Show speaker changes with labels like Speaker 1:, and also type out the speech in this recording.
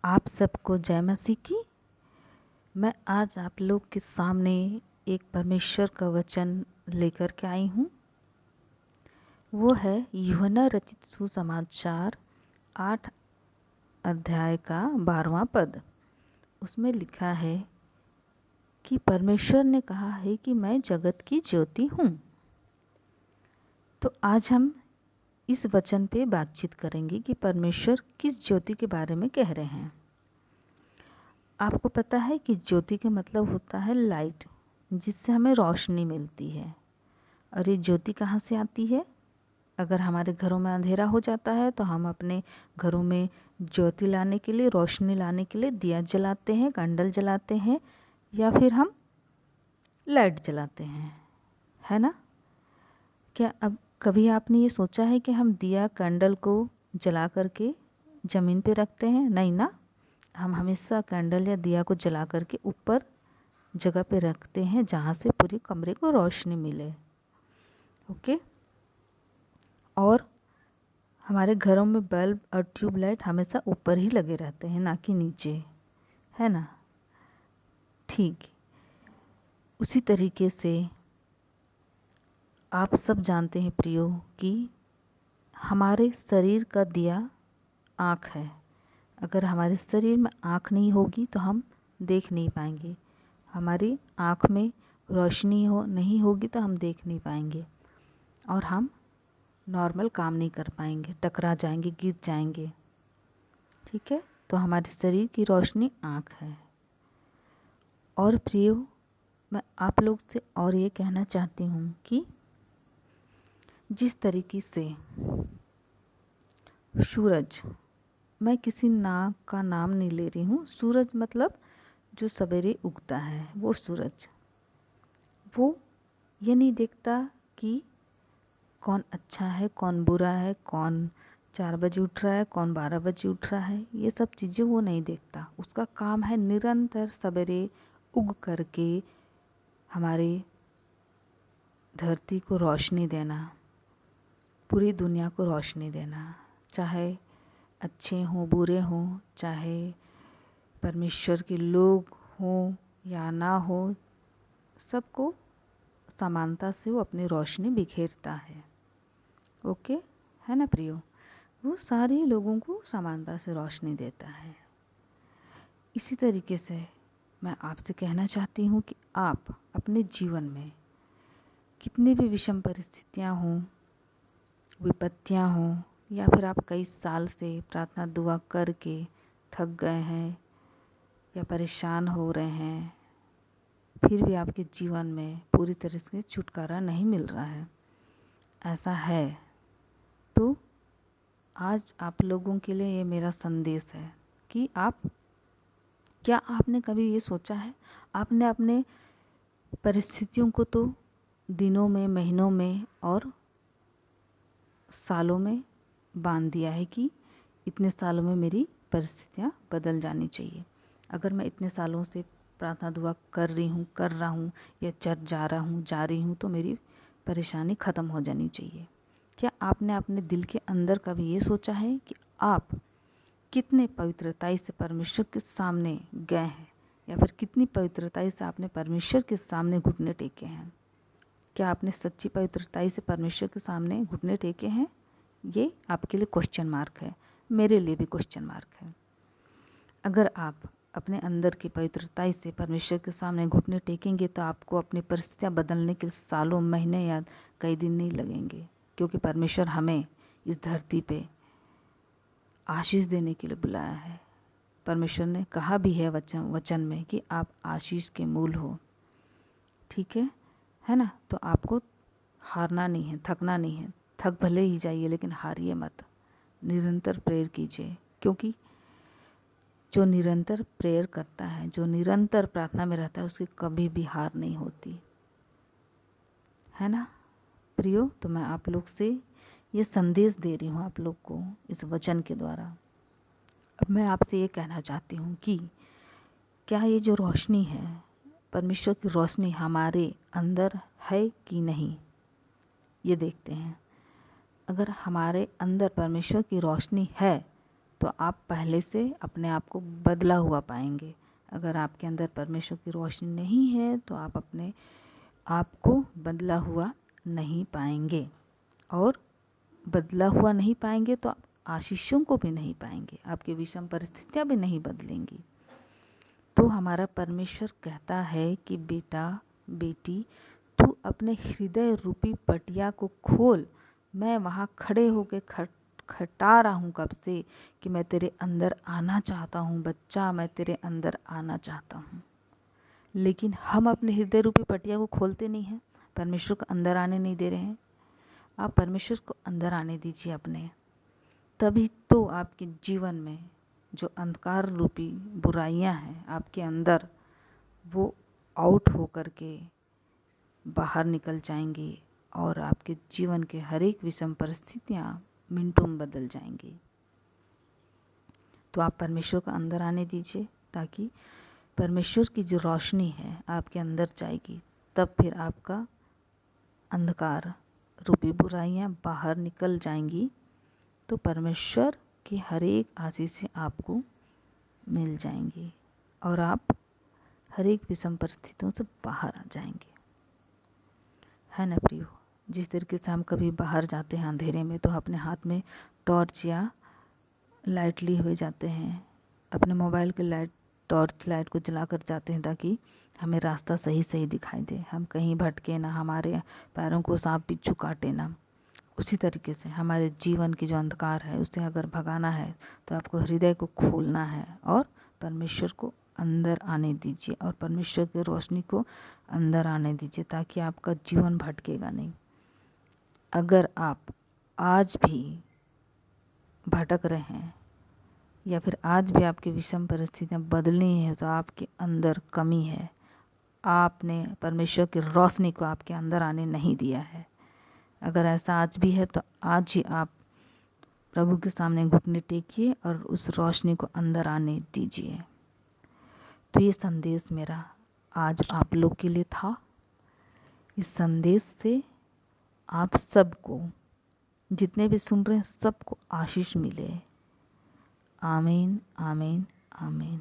Speaker 1: आप सबको जय मसीह की। मैं आज आप लोग के सामने एक परमेश्वर का वचन लेकर के आई हूँ। वो है यूहन्ना रचित सुसमाचार 8 अध्याय का 12वां पद। उसमें लिखा है कि परमेश्वर ने कहा है कि मैं जगत की ज्योति हूँ। तो आज हम इस वचन पे बातचीत करेंगे कि परमेश्वर किस ज्योति के बारे में कह रहे हैं। आपको पता है कि ज्योति का मतलब होता है लाइट, जिससे हमें रोशनी मिलती है। और ये ज्योति कहाँ से आती है? अगर हमारे घरों में अंधेरा हो जाता है तो हम अपने घरों में ज्योति लाने के लिए, रोशनी लाने के लिए दिया जलाते हैं, कैंडल जलाते हैं, या फिर हम लाइट जलाते हैं, है ना? क्या अब कभी आपने ये सोचा है कि हम दिया कैंडल को जला करके ज़मीन पे रखते हैं? नहीं ना, हम हमेशा कैंडल या दिया को जला करके ऊपर जगह पे रखते हैं जहाँ से पूरे कमरे को रोशनी मिले। ओके। और हमारे घरों में बल्ब और ट्यूबलाइट हमेशा ऊपर ही लगे रहते हैं, ना कि नीचे, है ना? ठीक। उसी तरीके से आप सब जानते हैं प्रियो कि हमारे शरीर का दिया आँख है। अगर हमारे शरीर में आँख नहीं होगी तो हम देख नहीं पाएंगे। हमारी आँख में रोशनी नहीं होगी तो हम देख नहीं पाएंगे और हम नॉर्मल काम नहीं कर पाएंगे, टकरा जाएंगे, गिर जाएंगे। ठीक है, तो हमारे शरीर की रोशनी आँख है। और प्रियो, मैं आप लोग से और ये कहना चाहती हूँ कि जिस तरीके से सूरज, मैं किसी नाम का नाम नहीं ले रही हूँ, सूरज मतलब जो सवेरे उगता है वो सूरज, वो ये नहीं देखता कि कौन अच्छा है, कौन बुरा है, कौन 4 बजे उठ रहा है, कौन 12 बजे उठ रहा है, ये सब चीज़ें वो नहीं देखता। उसका काम है निरंतर सवेरे उग करके हमारे धरती को रोशनी देना, पूरी दुनिया को रोशनी देना। चाहे अच्छे हों, बुरे हों, चाहे परमेश्वर के लोग हों या ना हो, सबको समानता से वो अपनी रोशनी बिखेरता है। ओके, है ना प्रियो? वो सारे लोगों को समानता से रोशनी देता है। इसी तरीके से मैं आपसे कहना चाहती हूँ कि आप अपने जीवन में कितनी भी विषम परिस्थितियाँ हों, विपत्तियाँ हों, या फिर आप कई साल से प्रार्थना दुआ करके थक गए हैं या परेशान हो रहे हैं, फिर भी आपके जीवन में पूरी तरह से छुटकारा नहीं मिल रहा है, ऐसा है तो आज आप लोगों के लिए ये मेरा संदेश है कि क्या आपने कभी ये सोचा है, आपने अपने परिस्थितियों को तो दिनों में, महीनों में और सालों में बांध दिया है कि इतने सालों में मेरी परिस्थितियाँ बदल जानी चाहिए। अगर मैं इतने सालों से प्रार्थना दुआ कर रहा हूँ या चर्च जा रही हूँ तो मेरी परेशानी ख़त्म हो जानी चाहिए। क्या आपने अपने दिल के अंदर कभी ये सोचा है कि आप कितने पवित्रताई से परमेश्वर के सामने गए हैं, या फिर कितनी पवित्रताई से आपने परमेश्वर के सामने घुटने टेके हैं? क्या आपने सच्ची पवित्रताई से परमेश्वर के सामने घुटने टेके हैं? ये आपके लिए क्वेश्चन मार्क है, मेरे लिए भी क्वेश्चन मार्क है। अगर आप अपने अंदर की पवित्रताई से परमेश्वर के सामने घुटने टेकेंगे तो आपको अपनी परिस्थितियाँ बदलने के लिए सालों, महीने या कई दिन नहीं लगेंगे, क्योंकि परमेश्वर हमें इस धरती पे आशीष देने के लिए बुलाया है। परमेश्वर ने कहा भी है वचन में कि आप आशीष के मूल हो। ठीक है ना? तो आपको हारना नहीं है, थकना नहीं है। थक भले ही जाइए लेकिन हारिए मत, निरंतर प्रेयर कीजिए, क्योंकि जो निरंतर प्रेयर करता है, जो निरंतर प्रार्थना में रहता है, उसकी कभी भी हार नहीं होती, है ना प्रियो? तो मैं आप लोग से ये संदेश दे रही हूँ आप लोग को इस वचन के द्वारा। अब मैं आपसे ये कहना चाहती हूँ कि क्या ये जो रोशनी है, परमेश्वर की रोशनी हमारे अंदर है कि नहीं, ये देखते हैं। अगर हमारे अंदर परमेश्वर की रोशनी है तो आप पहले से अपने आप को बदला हुआ पाएंगे। अगर आपके अंदर परमेश्वर की रोशनी नहीं है तो आप अपने आप को बदला हुआ नहीं पाएंगे, और बदला हुआ नहीं पाएंगे तो आप आशीषों को भी नहीं पाएंगे, आपकी विषम परिस्थितियां भी नहीं बदलेंगी। तो हमारा परमेश्वर कहता है कि बेटा बेटी, तू अपने हृदय रूपी पटिया को खोल। मैं वहाँ खड़े होके खटा रहा हूँ कब से कि मैं तेरे अंदर आना चाहता हूँ बच्चा, मैं तेरे अंदर आना चाहता हूँ। लेकिन हम अपने हृदय रूपी पटिया को खोलते नहीं हैं, परमेश्वर को अंदर आने नहीं दे रहे हैं। आप परमेश्वर को अंदर आने दीजिए अपने, तभी तो आपके जीवन में जो अंधकार रूपी बुराइयां हैं आपके अंदर, वो आउट हो करके बाहर निकल जाएंगी और आपके जीवन के हर एक विषम परिस्थितियां मिनटों में बदल जाएंगी। तो आप परमेश्वर को अंदर आने दीजिए, ताकि परमेश्वर की जो रोशनी है आपके अंदर जाएगी, तब फिर आपका अंधकार रूपी बुराइयां बाहर निकल जाएंगी। तो परमेश्वर की हर एक आशीषें आपको मिल जाएंगी और आप हर एक विषम परिस्थितियों से बाहर आ जाएंगे, है ना प्रियो। जिस तरीके से हम कभी बाहर जाते हैं अंधेरे में तो अपने हाथ में टॉर्च या लाइट लिए हुए जाते हैं, अपने मोबाइल के टॉर्च लाइट को जला कर जाते हैं ताकि हमें रास्ता सही सही दिखाई दे, हम कहीं भटके ना, हमारे पैरों को सांप बिच्छू काटे ना। उसी तरीके से हमारे जीवन की जो अंधकार है उसे अगर भगाना है तो आपको हृदय को खोलना है और परमेश्वर को अंदर आने दीजिए और परमेश्वर की रोशनी को अंदर आने दीजिए, ताकि आपका जीवन भटकेगा नहीं। अगर आप आज भी भटक रहे हैं या फिर आज भी आपकी विषम परिस्थितियां बदलनी है तो आपके अंदर कमी है, आपने परमेश्वर की रोशनी को आपके अंदर आने नहीं दिया है। अगर ऐसा आज भी है तो आज ही आप प्रभु के सामने घुटने टेकिए और उस रोशनी को अंदर आने दीजिए। तो ये संदेश मेरा आज आप लोग के लिए था। इस संदेश से आप सबको, जितने भी सुन रहे हैं, सबको आशीष मिले। आमीन आमीन आमीन।